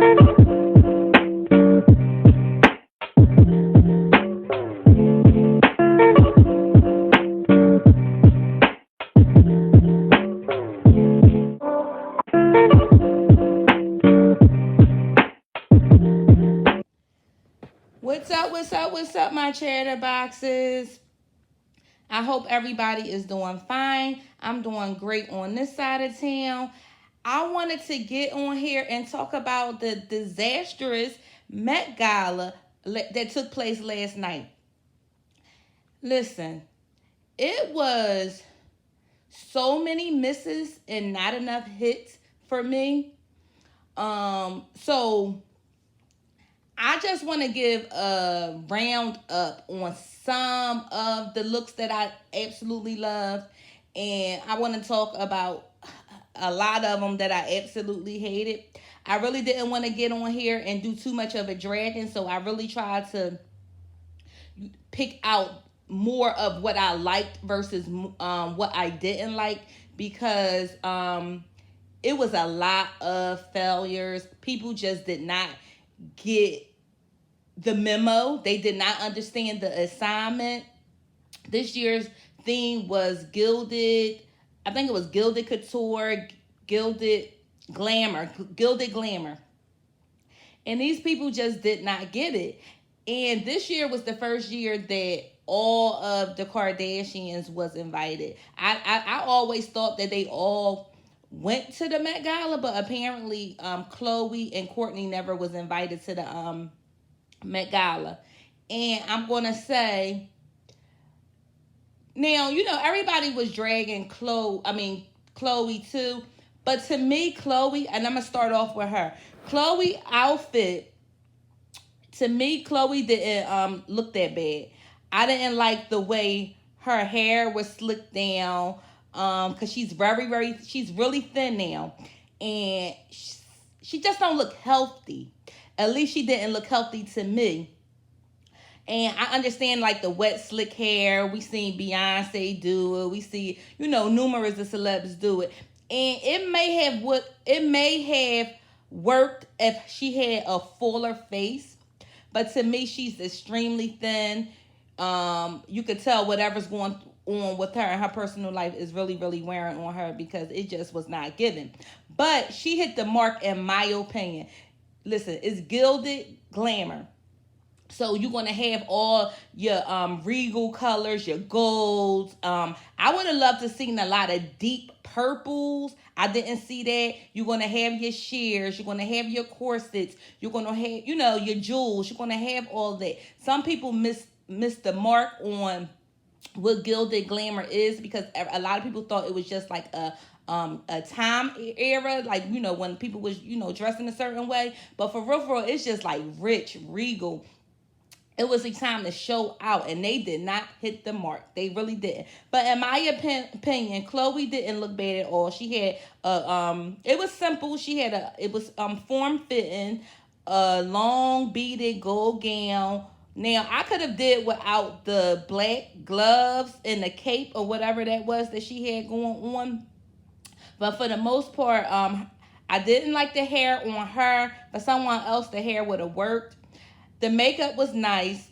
What's up, my chatter boxes? I hope everybody is doing fine. I'm doing great on this side of town. I wanted to get on here and talk about the disastrous Met Gala that took place last night. Listen, it was so many misses and not enough hits for me. So I just want to give a round up on some of the looks that I absolutely love. And I want to talk about a lot of them that I absolutely hated. I really didn't want to get on here and do too much of a dragging, so I really tried to pick out more of what I liked versus what I didn't like because it was a lot of failures. People just did not get the memo. They did not understand the assignment. This year's theme was gilded. I think it was gilded couture, gilded gilded glamour. And these people just did not get it. And this year was the first year that all of the Kardashians was invited. I always thought that they all went to the Met Gala, but apparently Khloe and Kourtney never was invited to the Met Gala. And I'm going to say, now, everybody was dragging Khloe too. But to me, Khloe, and I'm going to start off with her. Khloe outfit, to me, Khloe didn't look that bad. I didn't like the way her hair was slicked down because she's she's really thin now. And she just don't look healthy. At least she didn't look healthy to me. And I understand like the wet slick hair. We seen Beyonce do it. We see, numerous of celebs do it. And it may have worked if she had a fuller face. But to me, she's extremely thin. You could tell whatever's going on with her in her personal life is really, really wearing on her because it just was not given. But she hit the mark in my opinion. Listen, it's gilded glamour. So you're going to have all your regal colors, your golds. I would have loved to seen a lot of deep purples. I didn't see that. You're going to have your sheers. You're going to have your corsets. You're going to have, your jewels. You're going to have all that. Some people miss the mark on what gilded glamour is because a lot of people thought it was just like a time era, like when people was dressing a certain way. But for real, it's just like rich, regal. It was a time to show out, and they did not hit the mark. They really didn't. But in my opinion, Khloe didn't look bad at all. She had it was simple. It was form fitting, a long beaded gold gown. Now I could have did without the black gloves and the cape or whatever that was that she had going on. But for the most part, I didn't like the hair on her. For someone else, the hair would have worked. The makeup was nice.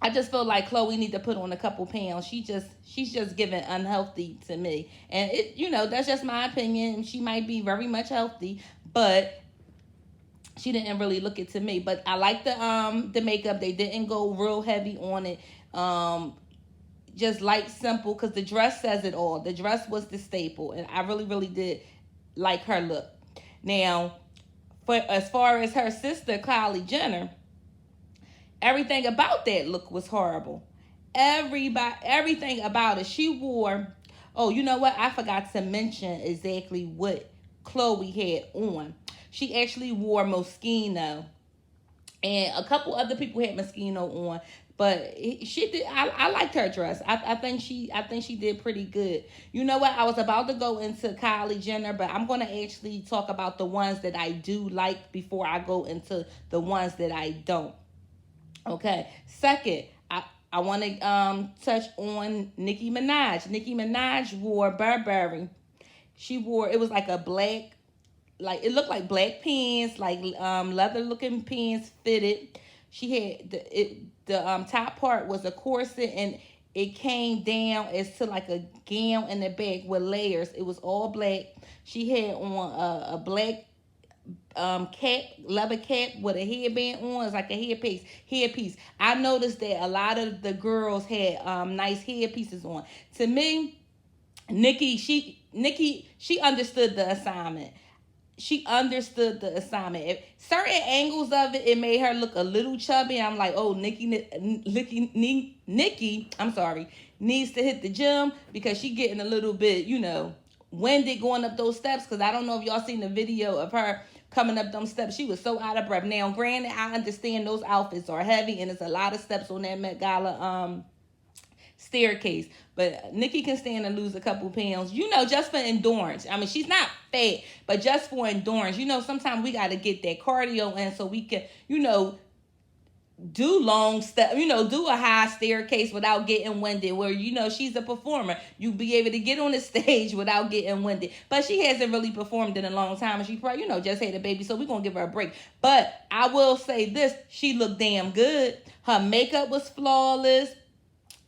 I just feel like Khloe need to put on a couple pounds. She's just giving unhealthy to me. And that's just my opinion. She might be very much healthy, but she didn't really look it to me. But I like the makeup. They didn't go real heavy on it. Just light, simple, because the dress says it all. The dress was the staple, and I really, really did like her look. Now, as far as her sister, Kylie Jenner, everything about that look was horrible. Everything about it. She wore. Oh, you know what? I forgot to mention exactly what Khloe had on. She actually wore Moschino, and a couple other people had Moschino on. But she did. I liked her dress. I think she did pretty good. You know what? I was about to go into Kylie Jenner, but I'm gonna actually talk about the ones that I do like before I go into the ones that I don't. Okay. Second, I want to touch on Nicki Minaj. Nicki Minaj wore Burberry. She wore, it was like a black like it looked like black pants, like leather looking pants fitted. She had the top part was a corset, and it came down as to like a gown in the back with layers. It was all black. She had on a black cap, leather cap with a headband on. It's like a headpiece. I noticed that a lot of the girls had nice headpieces on. To me, she understood the assignment. She understood the assignment. If certain angles of it, it made her look a little chubby. I'm like, oh, Nikki, I'm sorry, needs to hit the gym because she getting a little bit, winded going up those steps. Because I don't know if y'all seen the video of her coming up them steps. She was so out of breath. Now, granted, I understand those outfits are heavy and there's a lot of steps on that Met Gala staircase, but Nikki can stand to lose a couple pounds, just for endurance. I mean, she's not fat, but just for endurance. Sometimes we got to get that cardio in so we can, do long step, do a high staircase without getting winded, where, she's a performer. You be able to get on the stage without getting winded. But she hasn't really performed in a long time, and she probably, just had a baby, so we're going to give her a break. But I will say this, she looked damn good. Her makeup was flawless.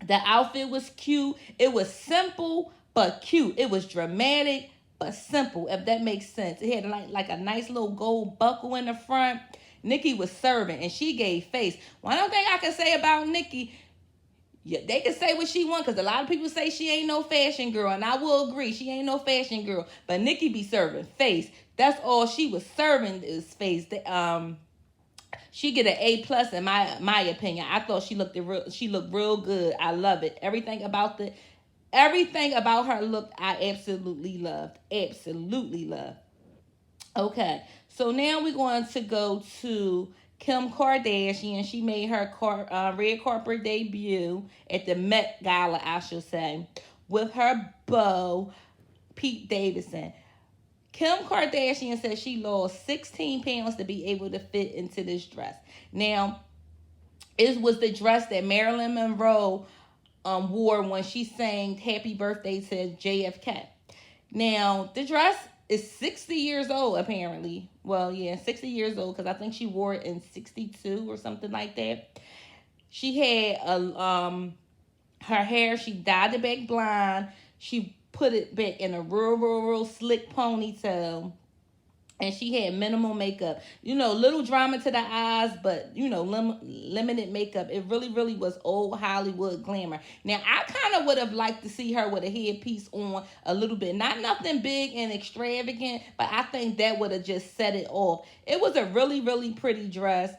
The outfit was cute. It was simple, but cute. It was dramatic, but simple, if that makes sense. It had like a nice little gold buckle in the front. Nikki was serving, and she gave face. One other thing I can say about Nikki, yeah, they can say what she want, because a lot of people say she ain't no fashion girl, and I will agree, she ain't no fashion girl. But Nikki be serving face. That's all she was serving is face. She get an A+ in my opinion. I thought she looked real good. I love it. Everything about her look, I absolutely loved. Absolutely loved. Okay, so now we're going to go to Kim Kardashian. She made her red carpet debut at the Met Gala, I should say, with her beau, Pete Davidson. Kim Kardashian said she lost 16 pounds to be able to fit into this dress. Now, it was the dress that Marilyn Monroe wore when she sang Happy Birthday to JFK. Now, the dress is 60 years old, apparently. Well, yeah, 60 years old, because I think she wore it in 62 or something like that. She had her hair, she dyed it back blonde. She put it back in a real slick ponytail. And she had minimal makeup. Little drama to the eyes, but, limited makeup. It really was old Hollywood glamour. Now, I kind of would have liked to see her with a headpiece on a little bit. Not nothing big and extravagant, but I think that would have just set it off. It was a really pretty dress.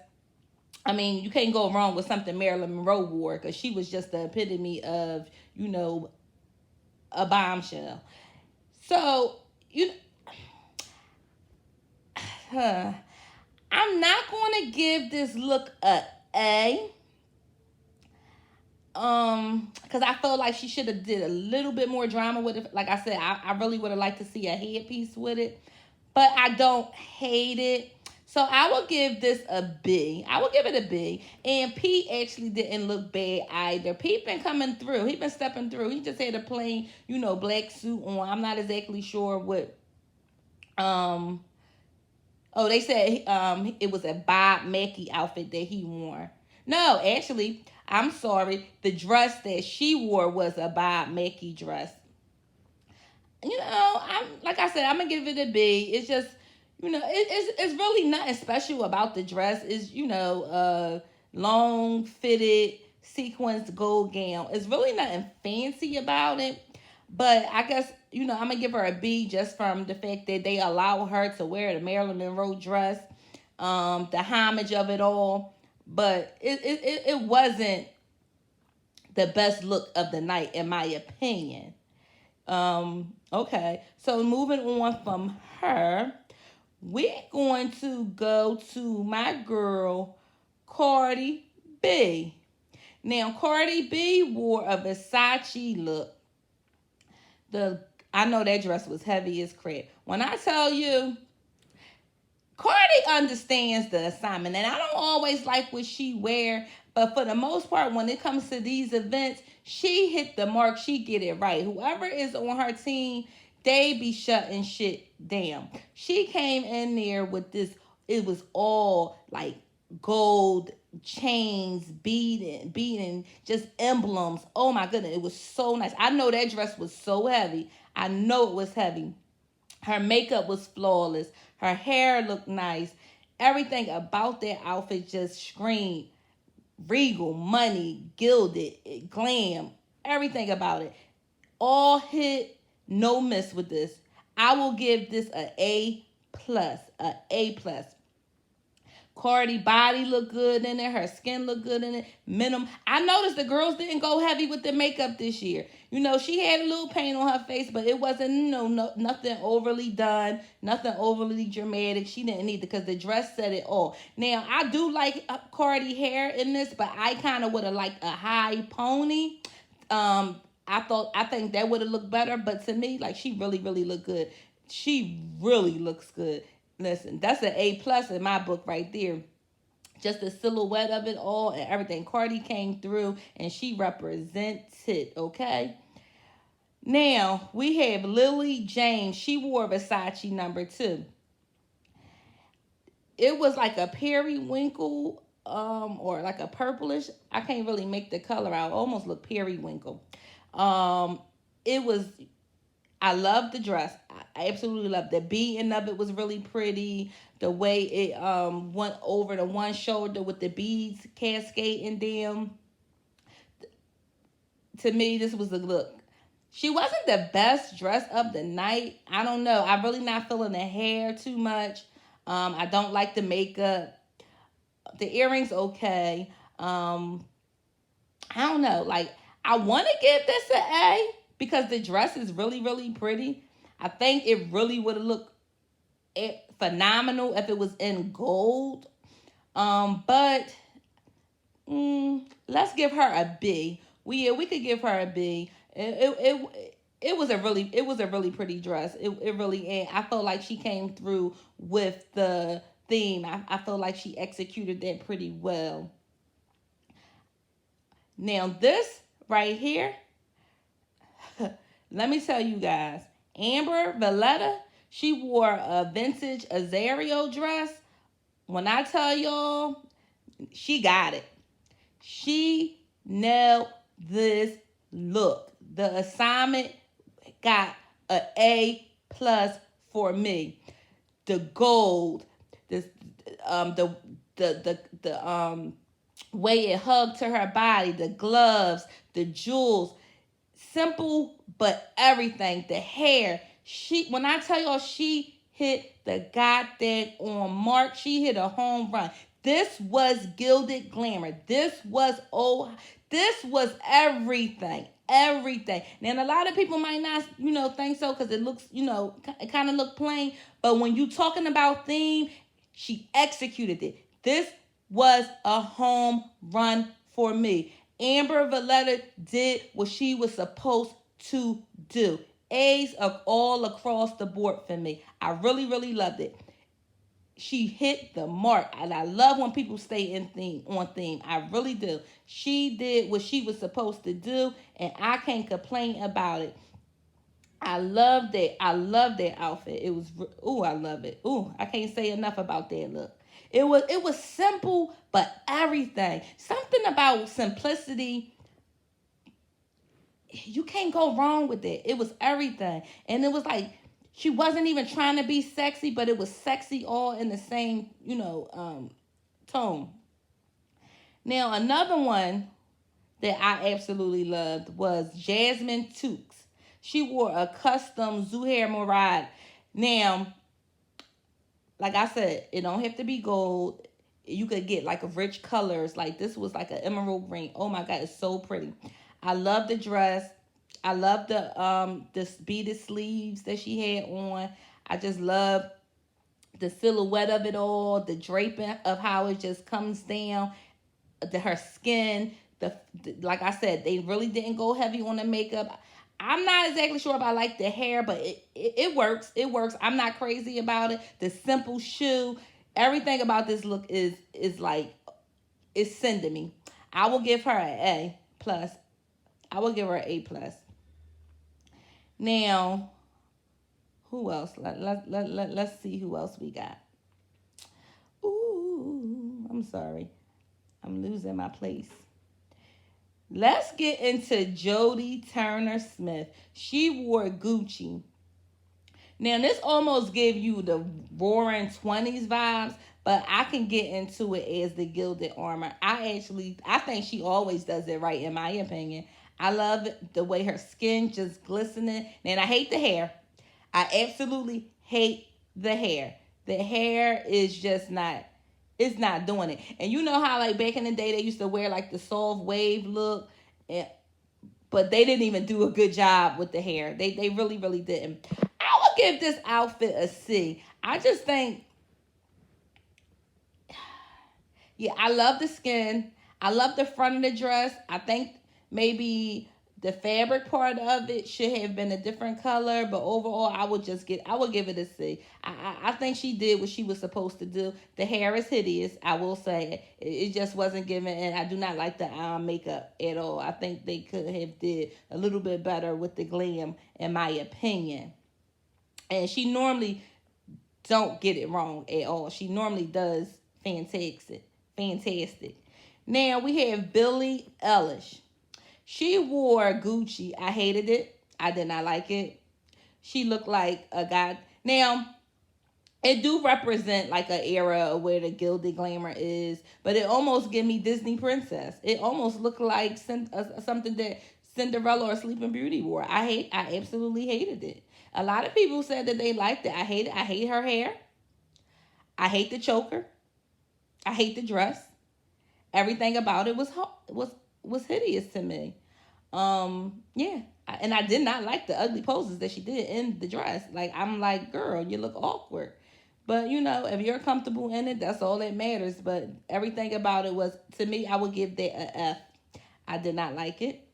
I mean, you can't go wrong with something Marilyn Monroe wore, because she was just the epitome of, a bombshell. So, I'm not going to give this look a A. Because I felt like she should have did a little bit more drama with it. Like I said, I really would have liked to see a headpiece with it. But I don't hate it. So I will give this a B. I will give it a B. And Pete actually didn't look bad either. Pete been coming through. He been stepping through. He just had a plain, black suit on. I'm not exactly sure what. Oh, they said it was a Bob Mackie outfit that he wore. No, actually, I'm sorry. The dress that she wore was a Bob Mackie dress. Like I said, I'm gonna give it a B. It's just, it's really nothing special about the dress. It's, long fitted sequins gold gown. It's really nothing fancy about it. But I guess, I'm going to give her a B just from the fact that they allow her to wear the Marilyn Monroe dress, the homage of it all. But it wasn't the best look of the night, in my opinion. Okay, so moving on from her, we're going to go to my girl, Cardi B. Now, Cardi B wore a Versace look. I know that dress was heavy as crap. When I tell you, Cardi understands the assignment, and I don't always like what she wear, but for the most part, when it comes to these events, she hit the mark. She get it right. Whoever is on her team they be shutting shit down. She came in there with this, it was all like gold chains, beading, just emblems. Oh my goodness, it was so nice. I know that dress was so heavy. I know it was heavy. Her makeup was flawless. Her hair looked nice. Everything about that outfit just screamed regal, money, gilded, glam, everything about it. All hit, no miss with this. I will give this A plus, A plus. Cardi body looked good in it. Her skin looked good in it. Minimum. I noticed the girls didn't go heavy with the makeup this year. You know, she had a little paint on her face, but it wasn't, nothing overly done, nothing overly dramatic. She didn't need it because the dress said it all. Now, I do like Cardi hair in this, but I kind of would have liked a high pony. I think that would have looked better, but to me, like, she really, really looked good. She really looks good. Listen, that's an A plus in my book right there. Just the silhouette of it all and everything. Cardi came through and she represented, okay? Now, we have Lily James. She wore Versace number 2. It was like a periwinkle, or like a purplish. I can't really make the color out. Almost look periwinkle. It was, I love the dress. I absolutely love the beating of it was really pretty. The way it went over the one shoulder with the beads cascading down. To me, this was the look. She wasn't the best dress of the night. I don't know. I'm really not feeling the hair too much. I don't like the makeup. The earrings okay. I don't know. Like, I want to give this an A because the dress is really, really pretty. I think it really would have looked phenomenal if it was in gold. But let's give her a B. We could give her a B. It was a really pretty dress. It really, and I felt like she came through with the theme. I felt like she executed that pretty well. Now this right here, let me tell you guys, Amber Valletta, she wore a vintage Azario dress. When I tell y'all, she got it. She nailed this look. The assignment got an A plus for me. The gold, this the way it hugged to her body, the gloves, the jewels, simple but everything. The hair. When I tell y'all, she hit the goddamn on mark. She hit a home run. This was gilded glamour. This was everything. Everything. Now, a lot of people might not, think so because it looks, it kind of look plain. But when you talking about theme, she executed it. This was a home run for me. Amber Valletta did what she was supposed to do. A's of all across the board for me. I really, really loved it. She hit the mark, and I love when people stay in on theme. I really do. She did what she was supposed to do, and I can't complain about it. I love that. I love that outfit. It was, I love it. I can't say enough about that look. It was simple, but everything. Something about simplicity. You can't go wrong with it. It was everything, and it was like she wasn't even trying to be sexy, but it was sexy all in the same, tone. Now, another one that I absolutely loved was Jasmine Tukes. She wore a custom Zuhair Murad. Now, like I said, it don't have to be gold. You could get like a rich colors. Like this was like an emerald green. Oh my God, it's so pretty. I love the dress. I love the beaded sleeves that she had on. I just love the silhouette of it all, the draping of how it just comes down, her skin. Like I said, they really didn't go heavy on the makeup. I'm not exactly sure if I like the hair, but it works. It works. I'm not crazy about it. The simple shoe, everything about this look is like, it's sending me. I will give her an A plus. I will give her an A plus. Now, Who else? Let's see who else we got. Ooh, I'm sorry. I'm losing my place. Let's get into Jodie Turner Smith. She wore Gucci. Now, this almost gave you the roaring 20s vibes, but I can get into it as the gilded armor. I think she always does it right, in my opinion. I love the way her skin just glistening. And I hate the hair. I absolutely hate the hair. The hair is just not, it's not doing it. And you know how like back in the day they used to wear like the soft wave look, and, but they didn't even do a good job with the hair. They really, really didn't. I would give this outfit a C. I just think, yeah, I love the skin. I love the front of the dress. I think maybe the fabric part of it should have been a different color, but overall, I would give it a C. I think she did what she was supposed to do. The hair is hideous, I will say. It just wasn't given, and I do not like the makeup at all. I think they could have did a little bit better with the glam, in my opinion. And she normally don't get it wrong at all. She normally does fantastic. Fantastic. Now we have Billie Eilish. She wore Gucci. I hated it. I did not like it. She looked like a guy. Now, it do represent like an era of where the gilded glamour is, but it almost give me Disney princess. It almost looked like something that Cinderella or Sleeping Beauty wore. I absolutely hated it. A lot of people said that they liked it. I hate it. I hate her hair. I hate the choker. I hate the dress. Everything about it was hideous to me. Yeah, and I did not like the ugly poses that she did in the dress. Like I'm like, girl, you look awkward. But you know, if you're comfortable in it, that's all that matters. But everything about it was, to me, I would give that a F. I did not like it.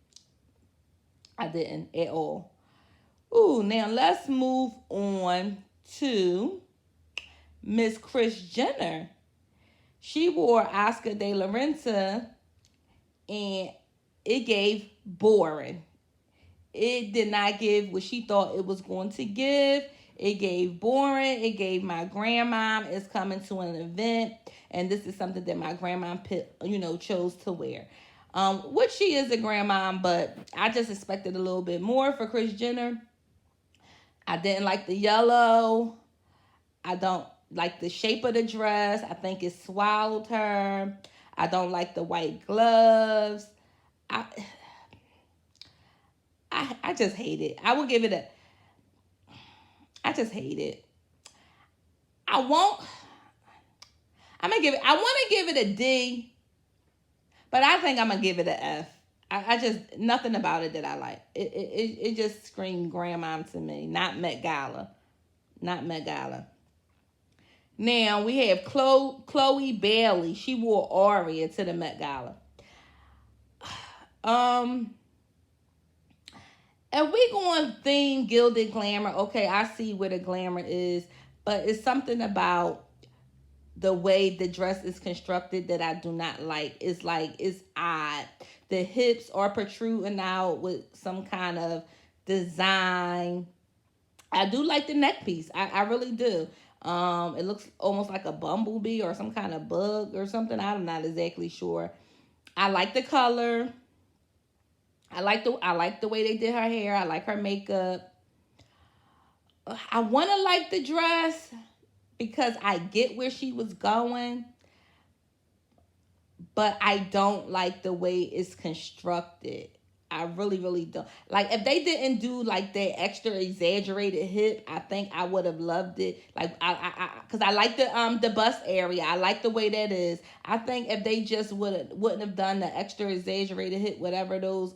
I didn't at all. Ooh, now let's move on to Miss Kris Jenner. She wore Oscar de la Renta, and it gave boring. It did not give what she thought it was going to give. It gave boring. It gave my grandma is coming to an event, and this is something that my grandma chose to wear. Which she is a grandma, but I just expected a little bit more for Kris Jenner. I didn't like the yellow. I don't like the shape of the dress. I think it swallowed her. I don't like the white gloves. I just hate it. I will give it a. I just hate it. I won't. I'm gonna give it. I want to give it a D, but I think I'm gonna give it an F. I just, nothing about it that I like. It just screamed grandma to me. Not Met Gala. Not Met Gala. Now we have Chloe Bailey. She wore Aria to the Met Gala. If we going theme gilded glamour, okay, I see where the glamour is, but it's something about the way the dress is constructed that I do not like. It's like, it's odd. The hips are protruding out with some kind of design. I do like the neck piece. I really do. It looks almost like a bumblebee or some kind of bug or something. I'm not exactly sure. I like the color. I like the way they did her hair. I like her makeup. I want to like the dress because I get where she was going, but I don't like the way it's constructed. I really, really don't. Like, if they didn't do like that extra exaggerated hip, I think I would have loved it. Like, because I like the bust area. I like the way that is. I think if they just wouldn't have done the extra exaggerated hip, whatever those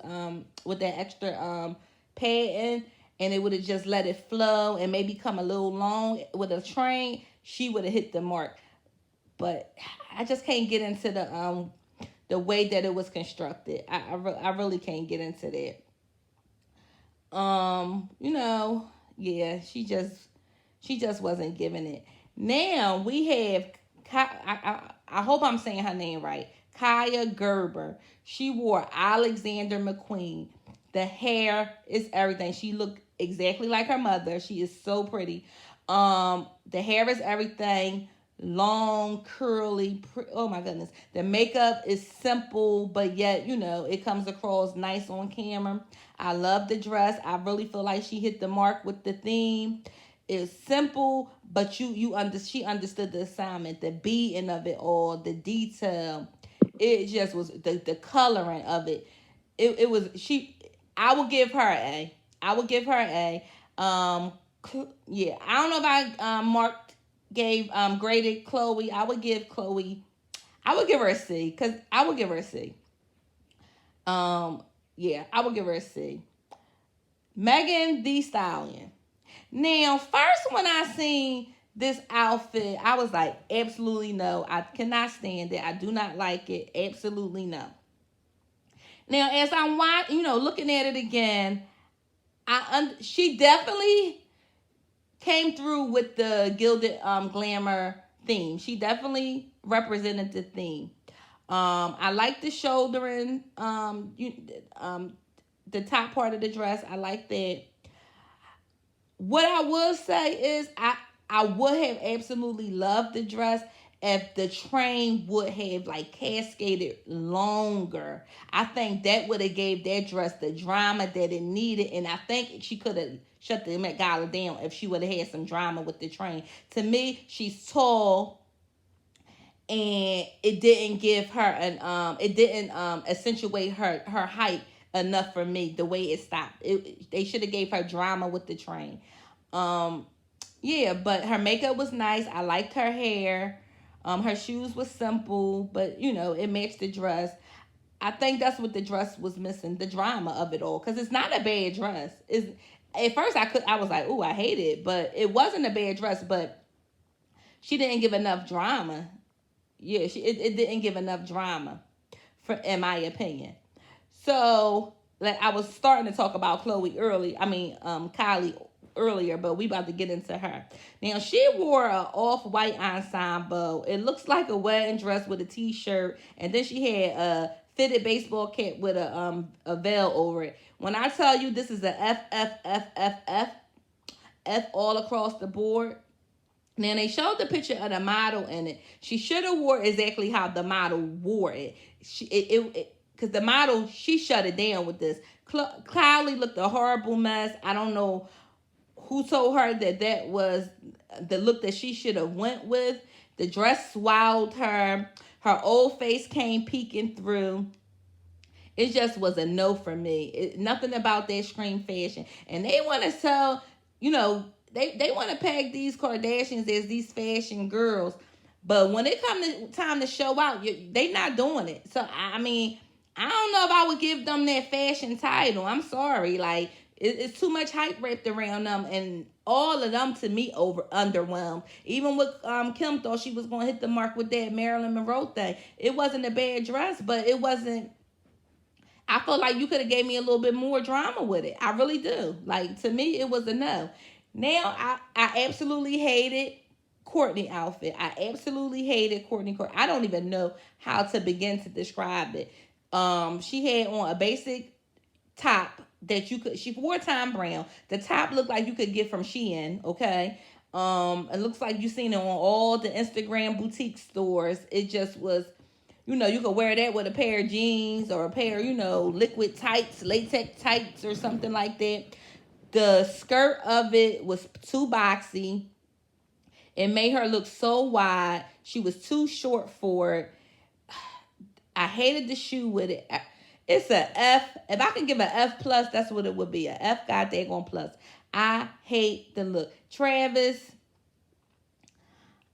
with that extra padding, and it would have just let it flow and maybe come a little long with a train, she would have hit the mark. But I just can't get into the way that it was constructed. I really can't get into that. Yeah, she just wasn't giving it. Now we have I hope I'm saying her name right. Kaya Gerber. She wore Alexander McQueen. The hair is everything. She looked exactly like her mother. She is so pretty. The hair is everything. Long, curly. Oh my goodness. The makeup is simple, but yet it comes across nice on camera. I love the dress. I really feel like she hit the mark with the theme. It's simple, but she understood the assignment, the beating of it all, the detail. It just was the coloring of it. It was she. I would give her an A. I would give her an A. Yeah, I don't know if Mark gave graded Chloe. I would give Chloe. I would give her a C because I would give her a C. Yeah, I would give her a C. Megan Thee Stallion. Now, first when I seen this outfit, I was like, absolutely no. I cannot stand it. I do not like it. Absolutely no. Now, as I'm watching, looking at it again, she definitely came through with the gilded glamour theme. She definitely represented the theme. I like the shouldering, the top part of the dress. I like that. What I will say is I would have absolutely loved the dress if the train would have like cascaded longer. I think that would have gave that dress the drama that it needed, and I think she could have shut the Met Gala down if she would have had some drama with the train. To me, she's tall, and it didn't give her it didn't accentuate her height enough for me. The way it stopped, they should have gave her drama with the train. um yeah, but her makeup was nice. I liked her hair. Her shoes was simple, but it matched the dress. I think that's what the dress was missing, the drama of it all, because it's not a bad dress. Is At first I was like, oh, I hate it, but it wasn't a bad dress, but she didn't give enough drama. Yeah, it didn't give enough drama, in my opinion. So, like, I was starting to talk about Kylie earlier, but we about to get into her. Now, she wore an off-white ensemble. It looks like a wedding dress with a t-shirt, and then she had a fitted baseball cap with a veil over it. When I tell you this is a F F F F F F all across the board. Now they showed the picture of the model in it. She should have wore exactly how the model wore it. Because the model, she shut it down with this. Kylie looked a horrible mess. I don't know who told her that was the look that she should have went with. The dress swallowed her. Her old face came peeking through. It just was a no for me. Nothing about that scream fashion. And they want to sell, they want to peg these Kardashians as these fashion girls. But when it comes to time to show out, they not doing it. So, I mean, I don't know if I would give them that fashion title. I'm sorry. Like, it's too much hype wrapped around them. And all of them, to me, underwhelmed. Even with Kim thought she was going to hit the mark with that Marilyn Monroe thing. It wasn't a bad dress, but it wasn't. I feel like you could have gave me a little bit more drama with it. I really do. Like, to me, it was a no. Now, I absolutely hated Courtney outfit. I absolutely hated Courtney. I don't even know how to begin to describe it. She had on a basic top that she wore Tom Brown. The top looked like you could get from Shein, okay? It looks like you seen it on all the Instagram boutique stores. It just was, you could wear that with a pair of jeans or a pair, liquid tights, latex tights or something like that. The skirt of it was too boxy. It made her look so wide. She was too short for it. I hated the shoe with it. It's a F. If I can give an F plus, that's what it would be. A F goddamn plus. I hate the look. Travis,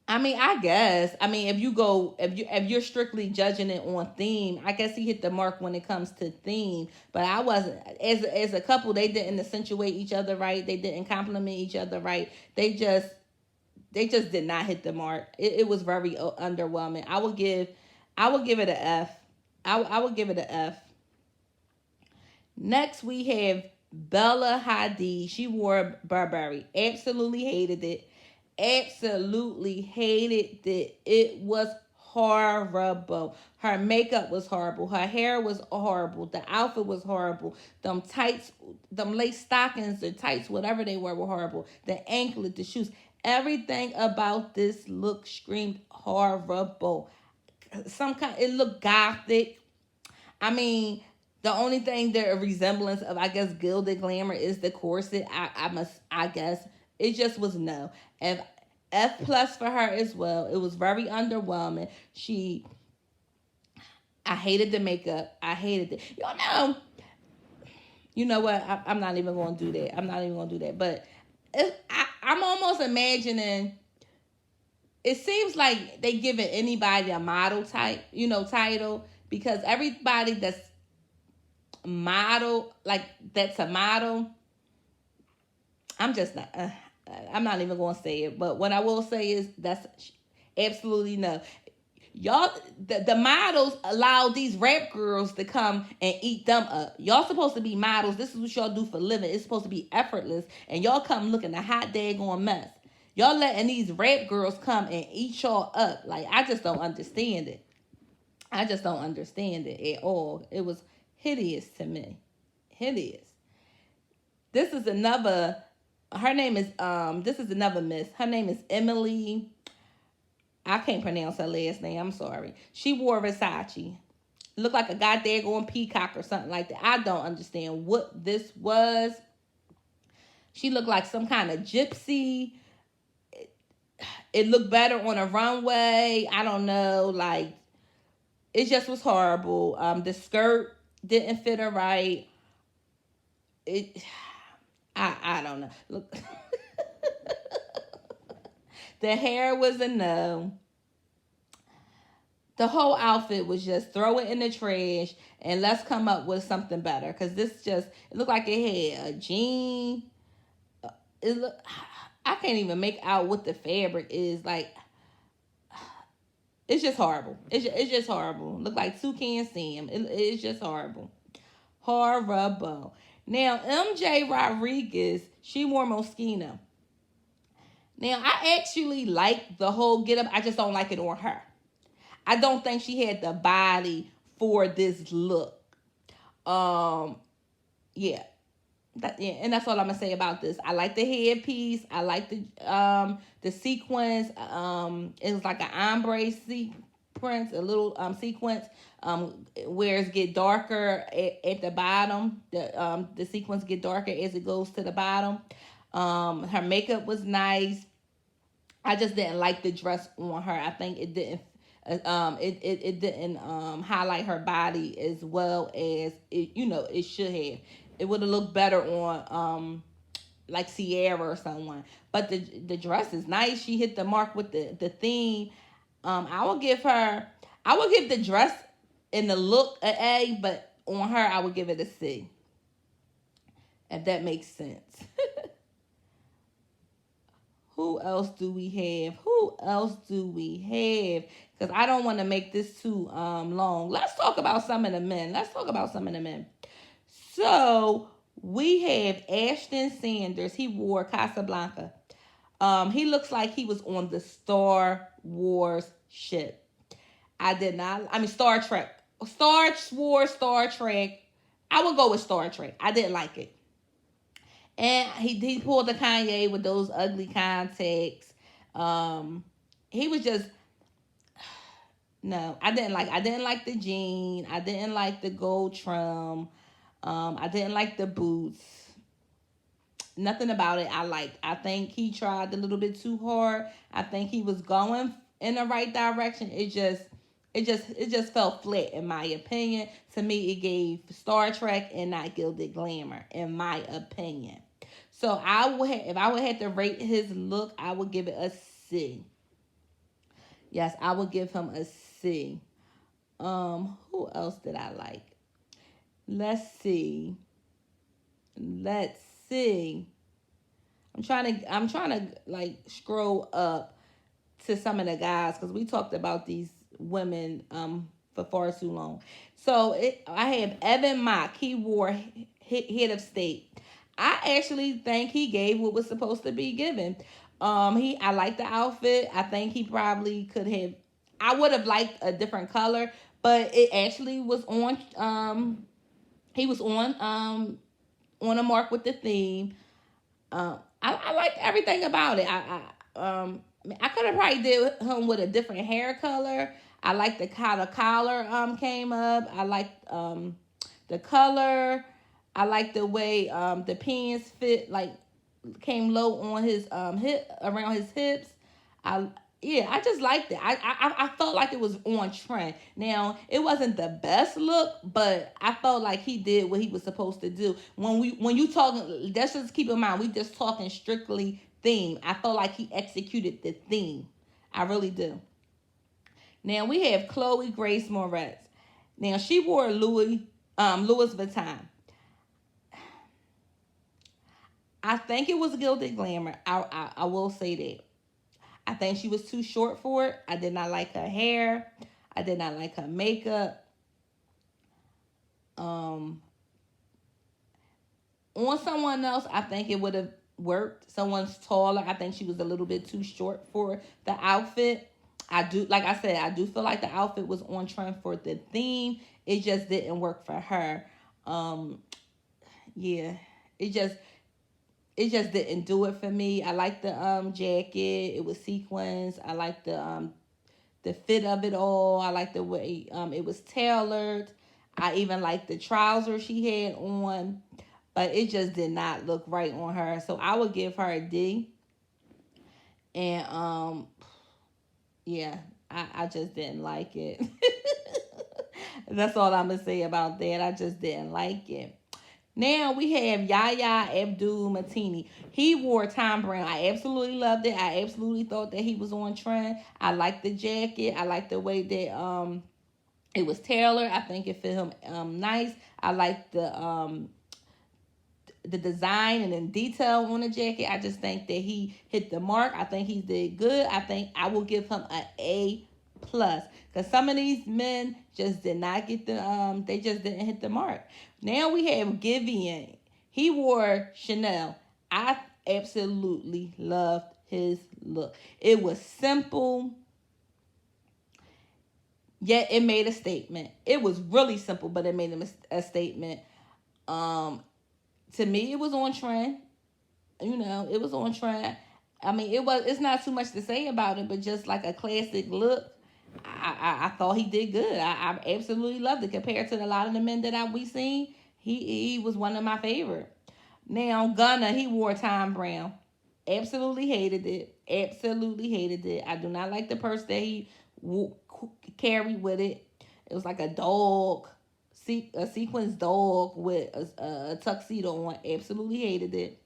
I guess. If you're strictly judging it on theme, I guess he hit the mark when it comes to theme. But I wasn't. As a couple, they didn't accentuate each other right. They didn't compliment each other right. They just did not hit the mark. It was very underwhelming. I would give it an F. I would give it an F. Next we have Bella Hadid. She wore Burberry. Absolutely hated it. Absolutely hated it. It was horrible. Her makeup was horrible. Her hair was horrible. The outfit was horrible. Them tights, them lace stockings, the tights, whatever they were horrible. The anklet, the shoes, everything about this look screamed horrible. It looked gothic. I mean, the only thing the resemblance of, I guess, gilded glamour is the corset. I guess it just was no. If F plus for her as well. It was very underwhelming. I hated the makeup. I hated it. You know what? I'm not even going to do that. I'm not even going to do that. But I'm almost imagining. It seems like they giving anybody a model type, title, because everybody that's model, like that's a model. I'm just not. I'm not even going to say it. But what I will say is that's absolutely no. Y'all, the models allow these rap girls to come and eat them up. Y'all supposed to be models. This is what y'all do for a living. It's supposed to be effortless. And y'all come looking a hot daggone mess. Y'all letting these rap girls come and eat y'all up. Like, I just don't understand it. I just don't understand it at all. It was hideous to me. Hideous. This is another, her name is, this is another miss. Her name is Emily. I can't pronounce her last name. I'm sorry. She wore Versace. Looked like a goddamn peacock or something like that. I don't understand what this was. She looked like some kind of gypsy. It looked better on a runway. I don't know. Like, it just was horrible. The skirt didn't fit her right. I don't know. Look. The hair was a no. The whole outfit was just throw it in the trash and let's come up with something better. Because it looked like it had a jean. I can't even make out what the fabric is. Like, it's just horrible. It's just horrible. Look like Toucan Sam. It's just horrible. Horrible. Now, MJ Rodriguez, she wore Moschino. Now, I actually like the whole get up. I just don't like it on her. I don't think she had the body for this look. Yeah. And that's all I'm gonna say about this. I like the headpiece. I like the sequence. It was like an ombre sequence, a little sequence. Where it get darker at the bottom. The sequence get darker as it goes to the bottom. Her makeup was nice. I just didn't like the dress on her. I think it didn't. It didn't highlight her body as well as it should have. It would have looked better on like Sierra or someone. But the dress is nice. She hit the mark with the theme. I will give the dress and the look an A, but on her I would give it a C. If that makes sense. Who else do we have? Because I don't want to make this too long. Let's talk about some of the men. So we have Ashton Sanders. He wore Casablanca. He looks like he was on the Star Wars ship. Star Trek. Star Wars, Star Trek. I would go with Star Trek. I didn't like it. And he pulled the Kanye with those ugly contacts. He was just no. I didn't like the jean. I didn't like the gold trim. I didn't like the boots. Nothing about it I liked. I think he tried a little bit too hard. I think he was going in the right direction. It just felt flat in my opinion. To me, it gave Star Trek and not Gilded Glamour, in my opinion. So if I would have to rate his look, I would give it a C. Yes, I would give him a C. Who else did I like? Let's see. I'm trying to like scroll up to some of the guys because we talked about these women for far too long. So I have Evan Mock. He wore Head of State. I actually think he gave what was supposed to be given. I like the outfit. I think he probably could have I would have liked a different color, but it actually was on. He was on a mark with the theme. I liked everything about it. I could have probably did him with a different hair color. I liked how the collar came up. I liked the color. I liked the way the pants fit, like came low on his hip, around his hips. I Yeah, I just liked it. I felt like it was on trend. Now it wasn't the best look, but I felt like he did what he was supposed to do. When you talking, let's just keep in mind we just talking strictly theme. I felt like he executed the theme. I really do. Now we have Chloe Grace Moretz. Now she wore Louis Vuitton. I think it was gilded glamour. I will say that. I think she was too short for it. I did not like her hair. I did not like her makeup. On someone else, I think it would have worked. Someone's taller. I think she was a little bit too short for the outfit. I do, like I said, I do feel like the outfit was on trend for the theme. It just didn't work for her. Yeah, it just didn't do it for me. I like the jacket. It was sequins. I like the fit of it all. I like the way it was tailored. I even liked the trousers she had on, but it just did not look right on her. So I would give her a D. And yeah, I just didn't like it. That's all I'm gonna say about that. I just didn't like it. Now we have Yahya Abdul Matini. He wore Tom Brown. I absolutely loved it. I absolutely thought that he was on trend. I liked the jacket. I liked the way that it was tailored. I think it fit him nice. I liked the design and the detail on the jacket. I just think that he hit the mark. I think he did good. I think I will give him an A plus, because some of these men just did not get they just didn't hit the mark. Now we have Giveon. He wore Chanel. I absolutely loved his look. It was simple, yet it made a statement. It was really simple, but it made a statement. To me, it was on trend. It was on trend. I mean, it's not too much to say about it, but just like a classic look, I thought he did good. I absolutely loved it compared to a lot of the men that we seen. He was one of my favorite. Now Gunna, he wore Tom Brown. Absolutely hated it. Absolutely hated it. I do not like the purse that he carried with it. It was like a dog, a sequins dog with a tuxedo on. Absolutely hated it.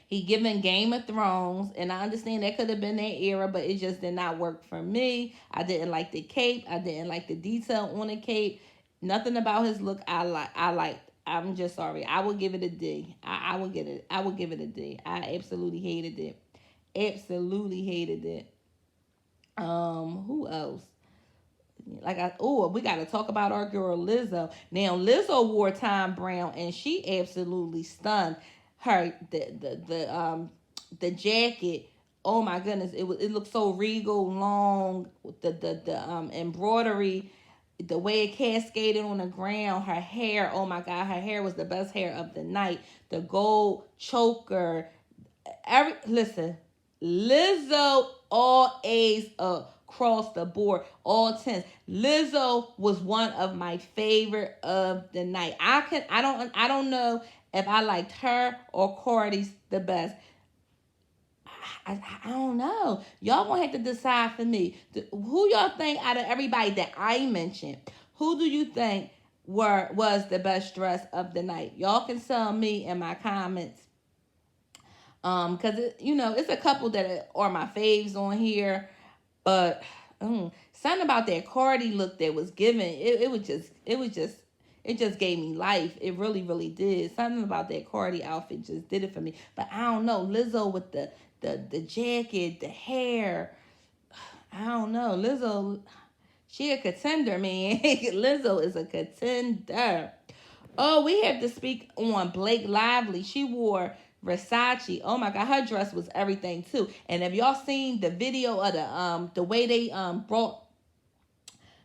He given Game of Thrones, and I understand that could have been that era, but it just did not work for me. I didn't like the cape. I didn't like the detail on the cape. Nothing about his look I liked. I'm just sorry. I would give it a D. I would give it a D. I absolutely hated it. Absolutely hated it. Who else? We got to talk about our girl Lizzo. Now Lizzo wore Tom Brown, and she absolutely stunned. Her the jacket. Oh my goodness, it looked so regal, long. The embroidery, the way it cascaded on the ground. Her hair. Oh my God, her hair was the best hair of the night. The gold choker. Listen, Lizzo all A's across the board, all 10s. Lizzo was one of my favorite of the night. I don't know if I liked her or Cardi's the best. I don't know. Y'all gonna have to decide for me. Who y'all think out of everybody that I mentioned, who do you think was the best dress of the night? Y'all can tell me in my comments. Because it's a couple that are my faves on here, but something about that Cardi look that was given, it just gave me life. It really, really did. Something about that Cardi outfit just did it for me. But I don't know, Lizzo with the jacket, the hair. I don't know. Lizzo, she a contender, man. Lizzo is a contender. Oh, we have to speak on Blake Lively. She wore Versace. Oh my God, her dress was everything too. And have y'all seen the video of the way they brought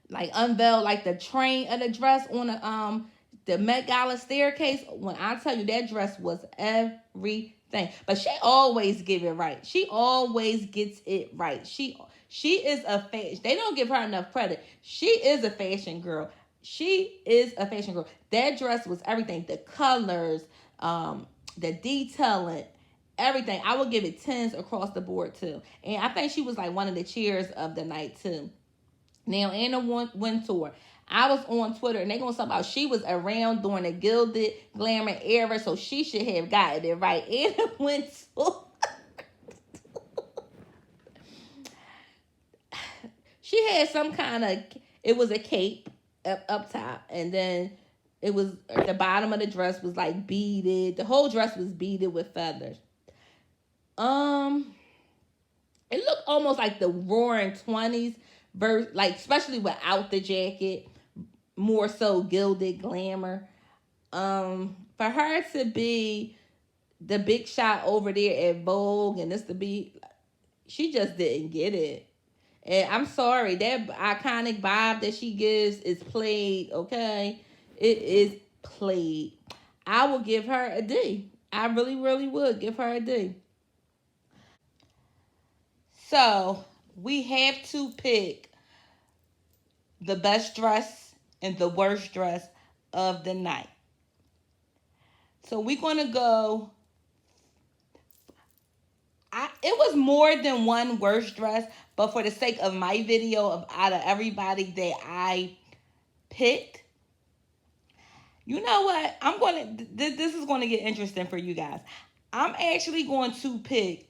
like unveiled like the train of the dress on the Met Gala staircase. When I tell you that dress was everything, but she always get it right. She always gets it right. She is a fashion. They don't give her enough credit. She is a fashion girl. She is a fashion girl. That dress was everything. The colors, the detailing, everything. I would give it tens across the board too. And I think she was like one of the cheers of the night too. Now, Anna Wintour, I was on Twitter and they gonna talk about she was around during the Gilded Glamour era, so she should have gotten it right. Anna Wintour, she had some kind of, it was a cape up top, and then it was the bottom of the dress was like beaded. The whole dress was beaded with feathers. Um, it looked almost like the Roaring Twenties verse, like especially without the jacket, more so gilded glamour. For her to be the big shot over there at Vogue and this to be, she just didn't get it. And I'm sorry, that iconic vibe that she gives is played, okay? It is played. I will give her a D. I really, really would give her a D. So we have to pick the best dress and the worst dress of the night. So we're gonna go. It was more than one worst dress, but for the sake of my video, of out of everybody that I picked, you know what? I'm gonna. This is gonna get interesting for you guys. I'm actually going to pick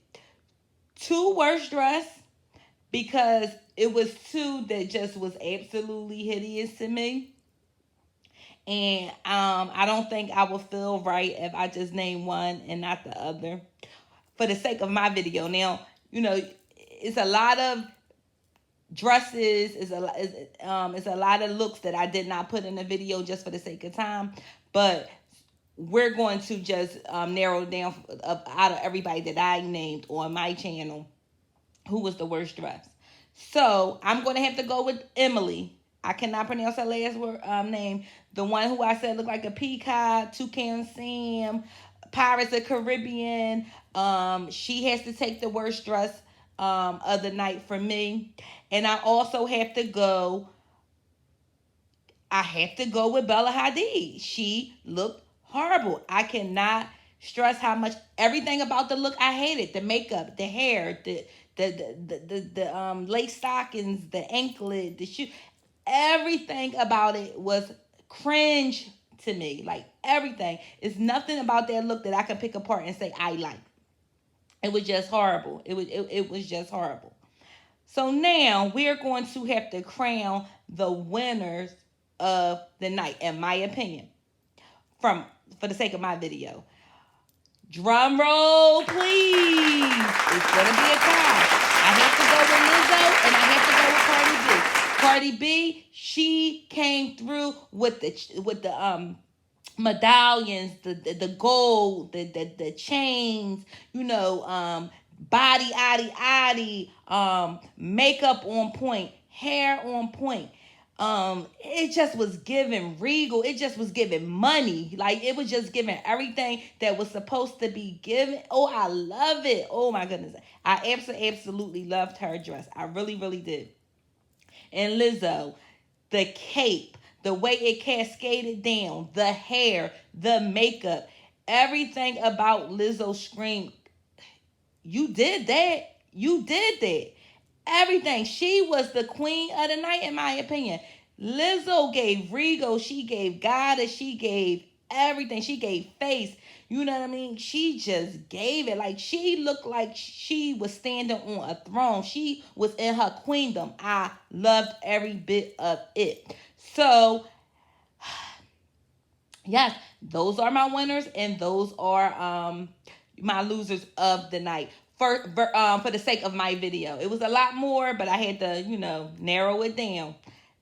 two worst dress because it was two that just was absolutely hideous to me. And I don't think I would feel right if I just name one and not the other for the sake of my video. Now, you know, it's a lot of dresses, it's a lot of looks that I did not put in the video just for the sake of time. But we're going to just narrow down out of everybody that I named on my channel who was the worst dress. So I'm going to have to go with Emily. I cannot pronounce her last name. The one who I said looked like a peacock, Toucan Sam, Pirates of the Caribbean. She has to take the worst dress of the night for me. And I also have to go. I have to go with Bella Hadid. She looked horrible. I cannot stress how much everything about the look I hated. The makeup, the hair, the lace stockings, the anklet, the shoe. Everything about it was cringe to me. Like everything. It's nothing about that look that I can pick apart and say I like. It was just horrible. It was just horrible. So now we're going to have to crown the winners of the night, in my opinion. For the sake of my video. Drum roll, please. It's gonna be a tie. I have to go with Lizzo and I have to go with Cardi B. Cardi B, she came through with the medallions, the gold, the chains, body makeup on point, hair on point. It just was giving regal. It just was giving money. Like it was just giving everything that was supposed to be given. Oh, I love it. Oh my goodness. I absolutely loved her dress. I really, really did. And Lizzo, the cape, the way it cascaded down, the hair, the makeup, everything about Lizzo screamed, you did that. You did that. Everything. She was the queen of the night, in my opinion. Lizzo gave regal. She gave goddess. She gave everything. She gave face. You know what I mean? She just gave it. Like she looked like she was standing on a throne. She was in her queendom. I loved every bit of it. So, yes, those are my winners and those are my losers of the night. For the sake of my video. It was a lot more, but I had to, narrow it down.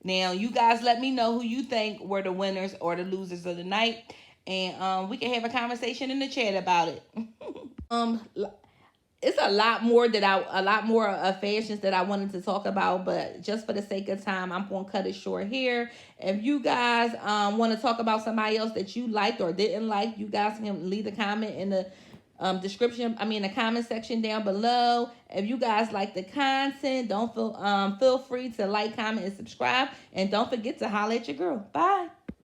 Now, you guys let me know who you think were the winners or the losers of the night. And we can have a conversation in the chat about it. it's a lot more of fashions that I wanted to talk about, but just for the sake of time, I'm gonna cut it short here. If you guys want to talk about somebody else that you liked or didn't like, you guys can leave a comment in the the comment section down below. If you guys like the content, don't feel free to like, comment, and subscribe, and don't forget to holler at your girl. Bye.